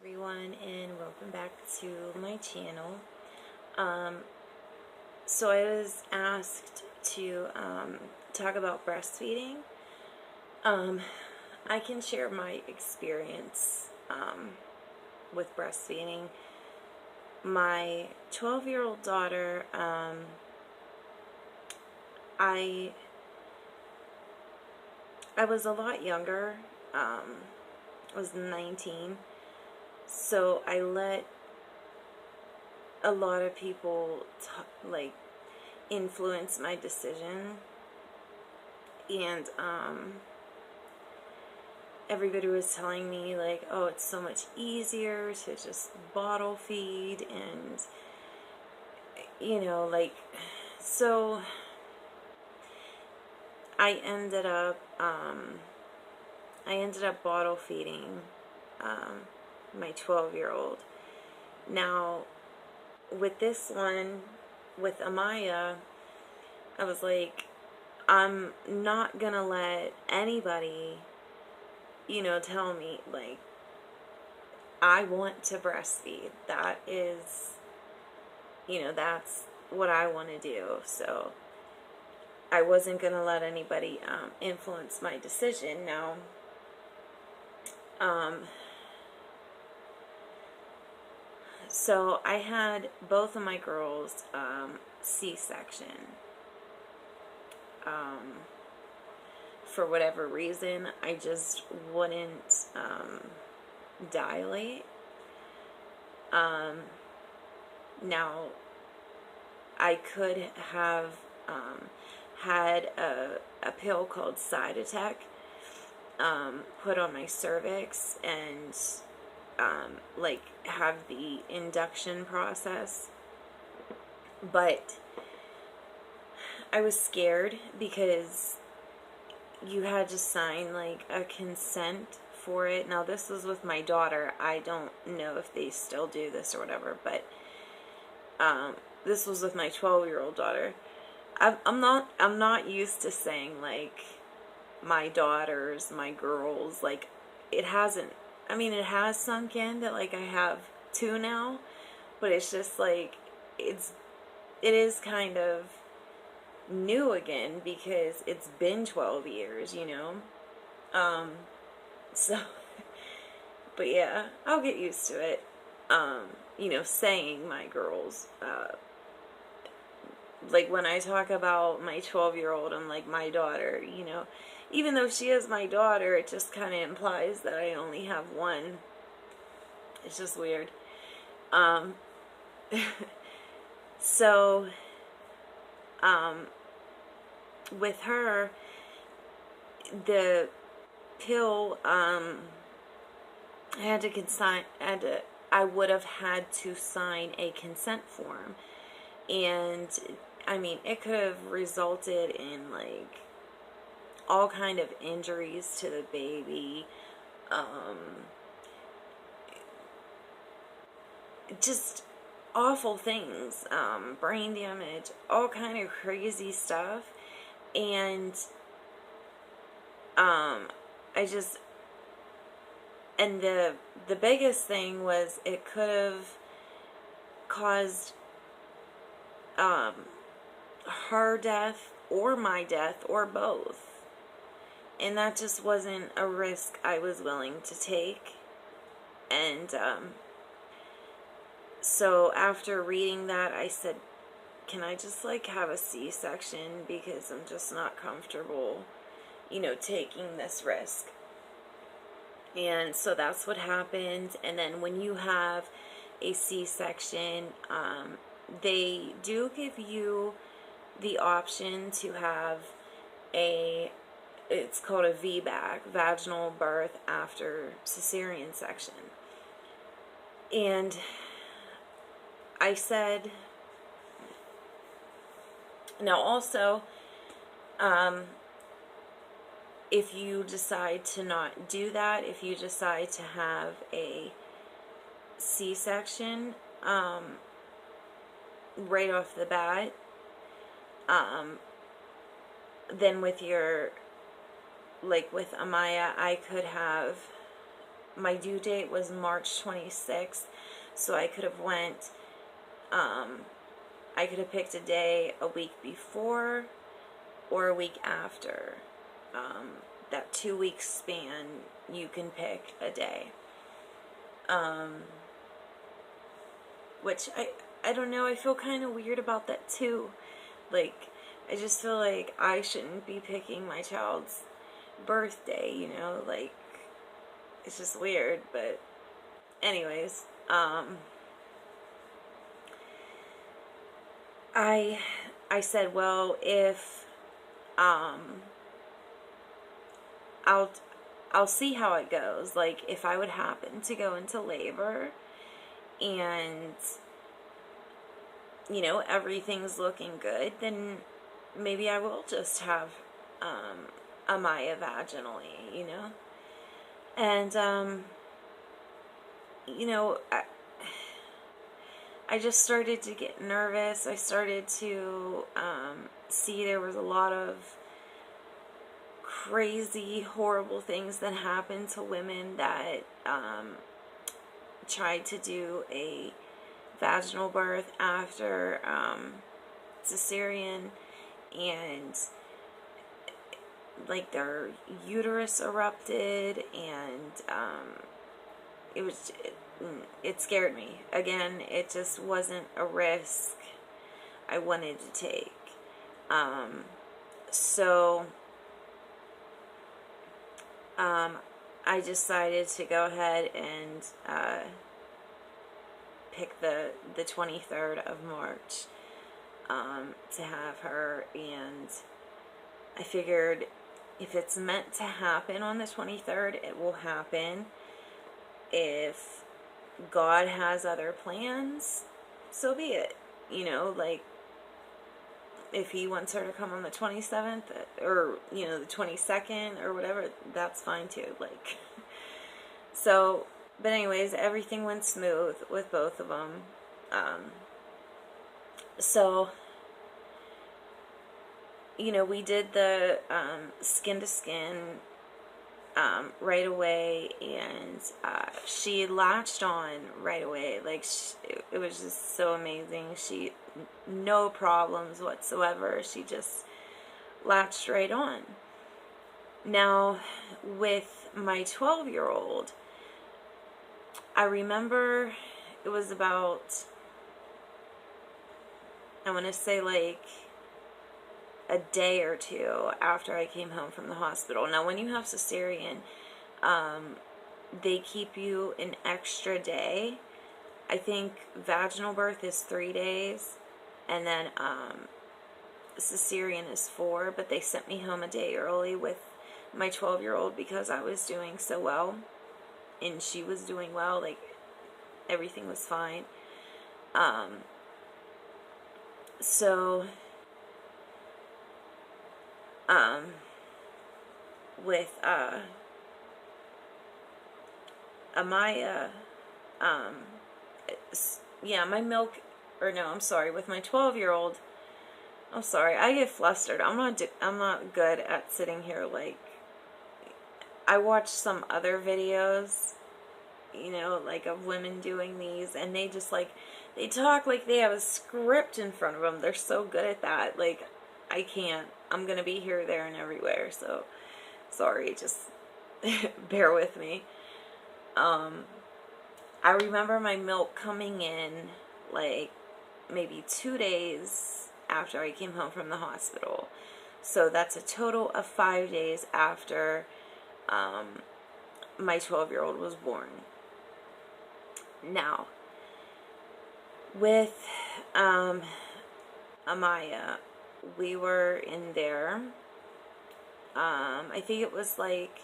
Everyone, and welcome back to my channel. So I was asked to talk about breastfeeding. I can share my experience with breastfeeding. My 12-year-old daughter, I was a lot younger. I was 19. So I let a lot of people influence my decision, and everybody was telling me like, oh, it's so much easier to just bottle feed, and so I ended up bottle feeding my 12-year-old. Now, with this one, with Amaya, I was like, I'm not gonna let anybody, tell me, like, I want to breastfeed. That is, that's what I want to do. So, I wasn't gonna let anybody influence my decision. Now, so I had both of my girls C-section. For whatever reason, I just wouldn't dilate. Now, I could have had a pill called Side Attack put on my cervix, and have the induction process, but I was scared because you had to sign like a consent for it. Now, this was with my daughter. I don't know if they still do this or whatever, but this was with my 12-year-old daughter. I'm not used to saying like my daughters, my girls. Like, it hasn't. I mean, it has sunk in that, like, I have two now, but it's just, like, it is kind of new again because it's been 12 years, so, but yeah, I'll get used to it, saying my girls, like, when I talk about my 12-year-old, I'm like, my daughter, even though she is my daughter, it just kind of implies that I only have one. It's just weird. So, with her, the pill, I would have had to sign a consent form. And, I mean, it could have resulted in, like, all kind of injuries to the baby, just awful things, brain damage, all kind of crazy stuff, and, and the biggest thing was it could have caused, her death, or my death, or both. And that just wasn't a risk I was willing to take. And so after reading that, I said, can I just like have a C-section, because I'm just not comfortable, taking this risk. And so that's what happened. And then when you have a C-section, they do give you the option to have it's called a VBAC, vaginal birth after cesarean section. And I said, now also, if you decide to not do that, if you decide to have a C-section, right off the bat, then with your, like with Amaya, I could have, my due date was March 26th, so I could have went, I could have picked a day a week before or a week after. That 2-week span, you can pick a day. Which I don't know, I feel kind of weird about that too. Like, I just feel like I shouldn't be picking my child's birthday, you know, like, it's just weird. But anyways, I said, well, if I'll see how it goes. Like, if I would happen to go into labor and, you know, everything's looking good, then maybe I will just have Amaya vaginally, you know. And you know, I just started to get nervous. I started to see there was a lot of crazy, horrible things that happened to women that tried to do a vaginal birth after cesarean, and like their uterus erupted, and it scared me. Again, it just wasn't a risk I wanted to take. So I decided to go ahead and pick the 23rd of March to have her, and I figured if it's meant to happen on the 23rd, it will happen. If God has other plans, so be it. You know, like, if he wants her to come on the 27th, or, you know, the 22nd, or whatever, that's fine too. Like, so, but anyways, everything went smooth with both of them. So, you know, we did the skin to skin right away, and she latched on right away. Like, it was just so amazing. She, no problems whatsoever. She just latched right on. Now, with my 12-year-old, I remember it was about, I want to say like a day or two after I came home from the hospital. Now, when you have cesarean, they keep you an extra day. I think vaginal birth is 3 days, and then cesarean is 4, but they sent me home a day early with my 12-year-old because I was doing so well, and she was doing well. Like, everything was fine. So with Amaya, yeah, my milk, or no, I'm sorry, with my 12-year-old, I'm sorry, I get flustered. I'm not good at sitting here. Like, I watched some other videos, you know, like, of women doing these, and they just, like, they talk like they have a script in front of them. They're so good at that. Like, I can't. I'm gonna be here, there, and everywhere, so sorry, just bear with me. I remember my milk coming in, like, maybe 2 days after I came home from the hospital. So that's a total of 5 days after my 12-year-old was born. Now, with um, Amaya, we were in there. I think it was like,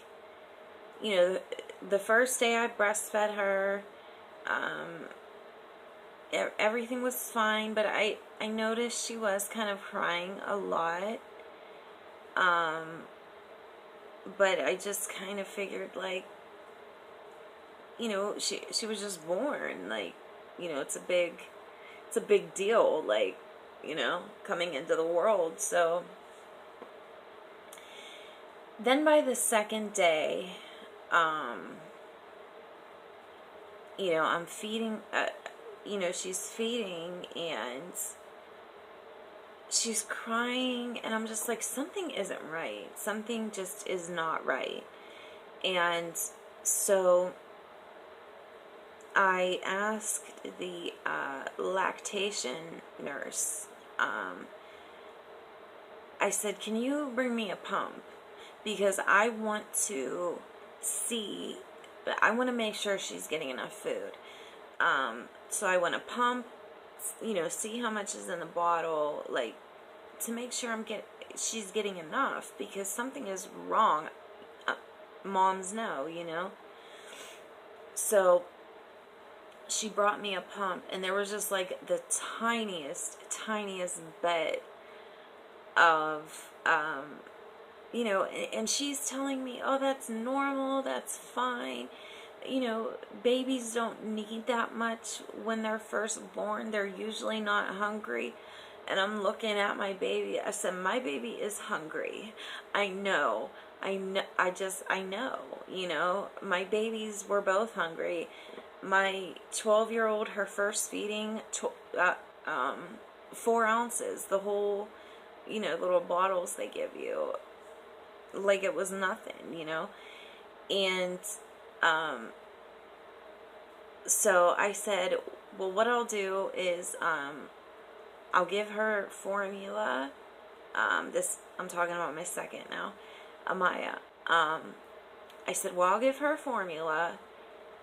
you know, the first day I breastfed her, everything was fine, but I noticed she was kind of crying a lot. But I just kind of figured, like, you know, she was just born, like, you know, it's a big deal, like, you know, coming into the world. So then by the second day, you know, I'm feeding, you know, she's feeding and she's crying, and I'm just like, something isn't right. Something just is not right. And so I asked the lactation nurse, I said, can you bring me a pump? Because I want to see, I want to make sure she's getting enough food. So I want to pump, you know, see how much is in the bottle, like, to make sure she's getting enough, because something is wrong. Moms know, you know. So she brought me a pump, and there was just like the tiniest bit of, you know, and she's telling me, oh, that's normal, that's fine. You know, babies don't need that much when they're first born. They're usually not hungry. And I'm looking at my baby. I said, my baby is hungry. I know, I know, you know, my babies were both hungry. My 12-year-old, her first feeding, 4 ounces, the whole, you know, little bottles they give you, like it was nothing, you know. And so I said, well, what I'll do is I'll give her formula. I'm talking about my second now, Amaya. I said, well, I'll give her formula,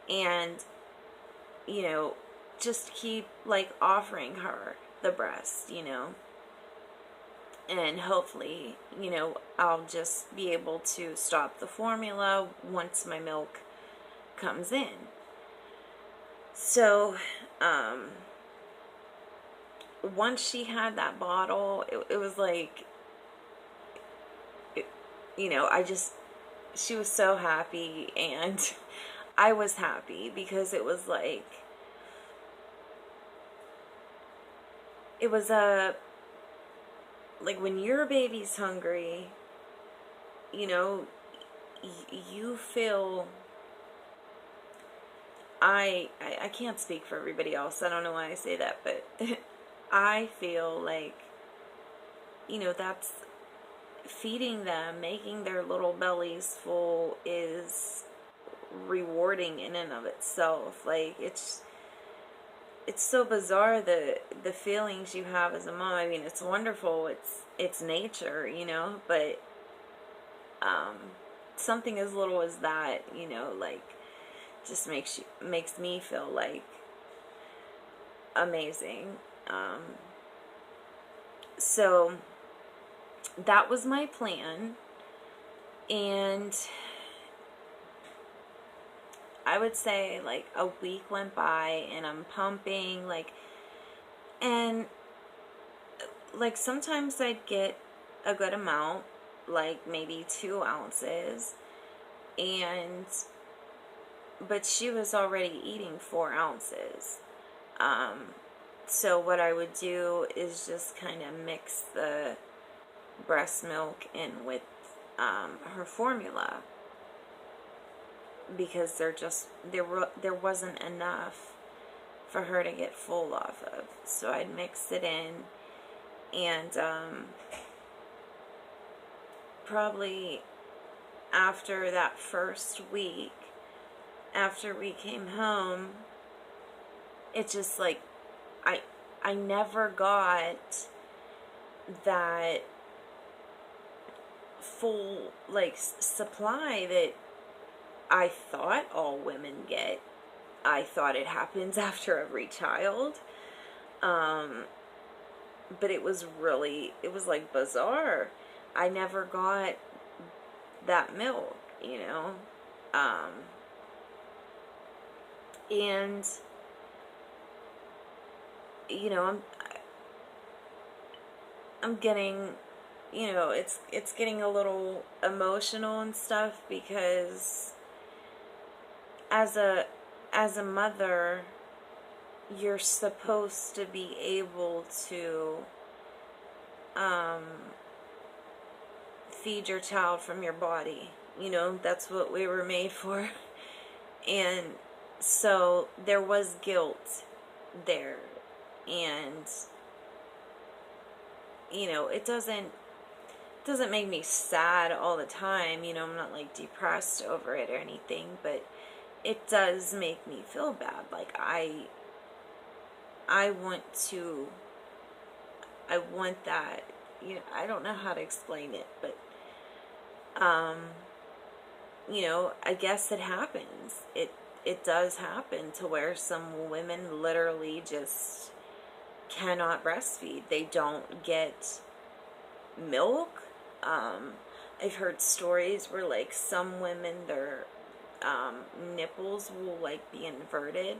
and, you know, just keep, like, offering her the breast, you know. And hopefully, you know, I'll just be able to stop the formula once my milk comes in. So, once she had that bottle, it was like, you know, she was so happy, and I was happy, because it was like, it was like when your baby's hungry, you know, you feel, I can't speak for everybody else, I don't know why I say that, but I feel like, you know, that's feeding them, making their little bellies full is rewarding in and of itself. Like, it's so bizarre, the feelings you have as a mom. I mean, it's wonderful, it's nature, you know, but something as little as that, you know, like, just makes me feel like amazing. So that was my plan, and I would say like a week went by, and I'm pumping, like, and like sometimes I'd get a good amount, like maybe 2 ounces, but she was already eating 4 ounces. So what I would do is just kind of mix the breast milk in with her formula, because there wasn't enough for her to get full off of. So I'd mix it in, and probably after that first week, after we came home, it just like, I never got that full, like, supply that I thought all women get. I thought it happens after every child. but it was like bizarre. I never got that milk, you know. And you know, I'm getting, you know, it's getting a little emotional and stuff, because as a mother, you're supposed to be able to feed your child from your body. You know, that's what we were made for. And so there was guilt there. And you know, it doesn't make me sad all the time. You know, I'm not like depressed over it or anything, but it does make me feel bad. Like I want that, you know, I don't know how to explain it, but you know, I guess it happens. It does happen to where some women literally just cannot breastfeed. They don't get milk. I've heard stories where like some women, their nipples will like be inverted.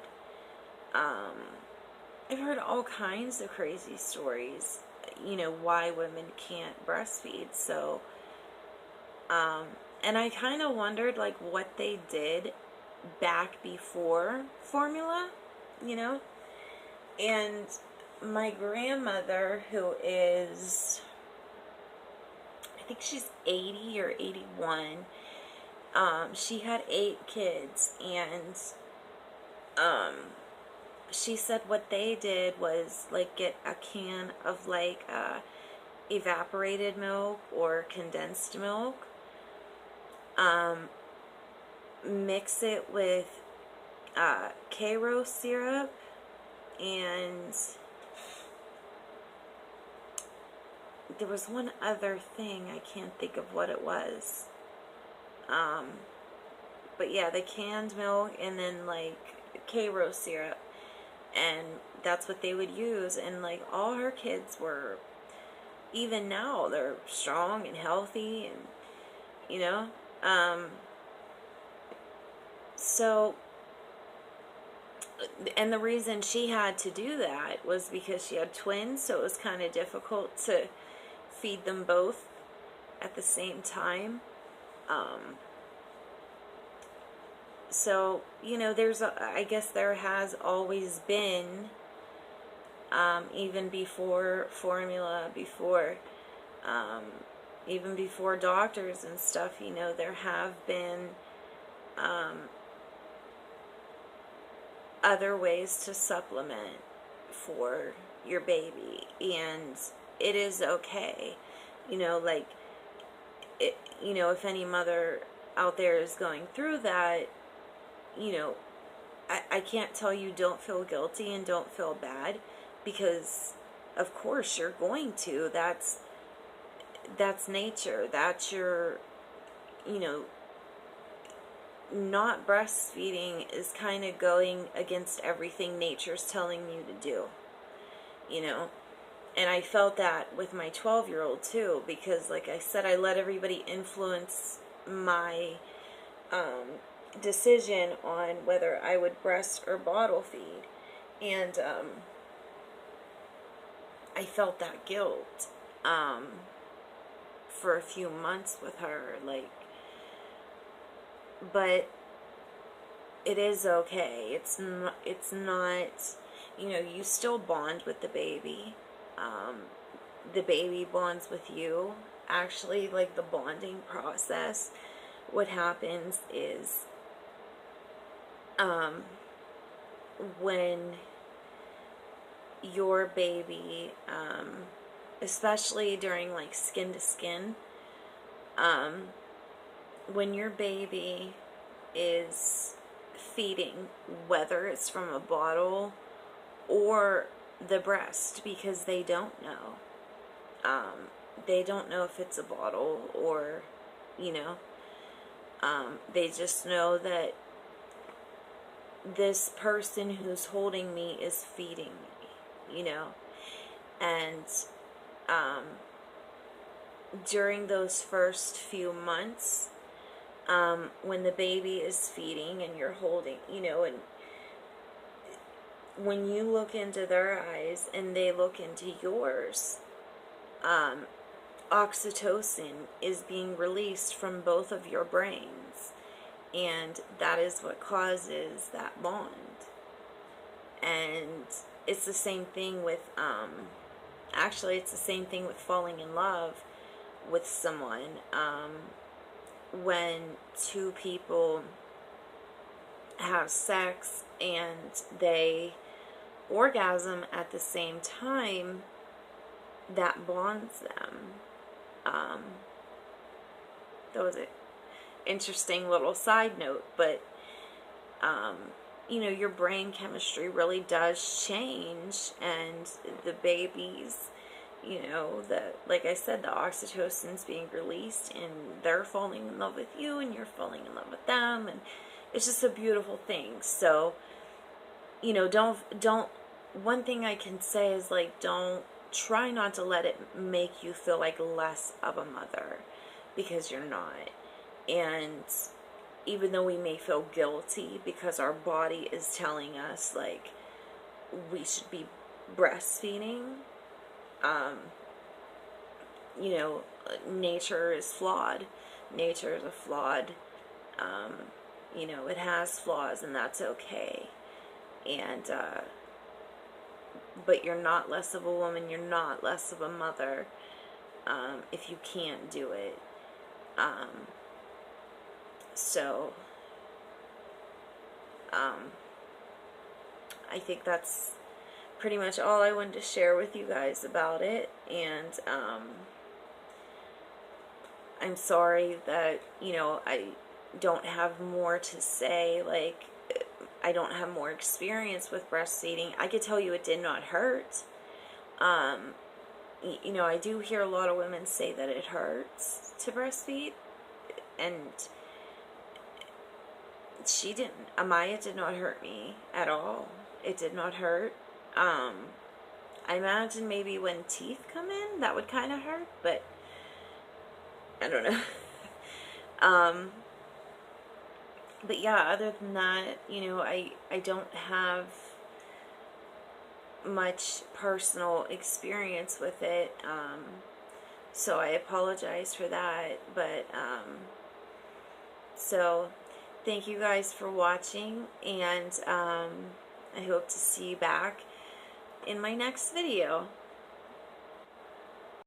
I've heard all kinds of crazy stories, you know, why women can't breastfeed. So and I kind of wondered like what they did back before formula, you know. And my grandmother, who is, I think she's 80 or 81, she had 8 kids, and she said what they did was like get a can of like evaporated milk or condensed milk, mix it with Karo syrup, and there was one other thing, I can't think of what it was. But yeah, the canned milk and then like Karo syrup, and that's what they would use. And like all her kids were, even now, they're strong and healthy, and you know, so, and the reason she had to do that was because she had twins, so it was kind of difficult to feed them both at the same time. So, you know, I guess there has always been, even before formula, even before doctors and stuff, you know, there have been other ways to supplement for your baby, and it is okay. You know, like, you know, if any mother out there is going through that, you know, I can't tell you don't feel guilty and don't feel bad, because of course you're going to. That's nature. That's your, you know, not breastfeeding is kind of going against everything nature's telling you to do, you know. And I felt that with my 12-year-old too, because like I said, I let everybody influence my decision on whether I would breast or bottle feed. And I felt that guilt for a few months with her, like, but it is okay. It's not, you know, you still bond with the baby. The baby bonds with you. Actually, like, the bonding process, what happens is, when your baby, especially during like skin to skin, when your baby is feeding, whether it's from a bottle or the breast, because they don't know. They don't know if it's a bottle or, you know, they just know that this person who's holding me is feeding me, you know. And during those first few months, when the baby is feeding and you're holding, you know, and when you look into their eyes and they look into yours, oxytocin is being released from both of your brains, and that is what causes that bond. And it's the same thing with actually it's the same thing with falling in love with someone. When two people have sex and they orgasm at the same time, that bonds them. That was an interesting little side note, but you know, your brain chemistry really does change, and the babies, you know, like I said, the oxytocin's being released, and they're falling in love with you, and you're falling in love with them, and it's just a beautiful thing. So, you know, one thing I can say is, like, try not to let it make you feel like less of a mother, because you're not. And even though we may feel guilty because our body is telling us, like, we should be breastfeeding, you know, nature is flawed. Nature is a flawed, you know, it has flaws, and that's okay. And, but you're not less of a woman, you're not less of a mother, if you can't do it. So, I think that's pretty much all I wanted to share with you guys about it. And, I'm sorry that, you know, I don't have more to say. Like, I don't have more experience with breastfeeding. I could tell you it did not hurt. You know, I do hear a lot of women say that it hurts to breastfeed, and she didn't. Amaya did not hurt me at all. It did not hurt. I imagine maybe when teeth come in, that would kind of hurt, but I don't know. But yeah, other than that, you know, I don't have much personal experience with it, so I apologize for that. But so thank you guys for watching, and I hope to see you back in my next video.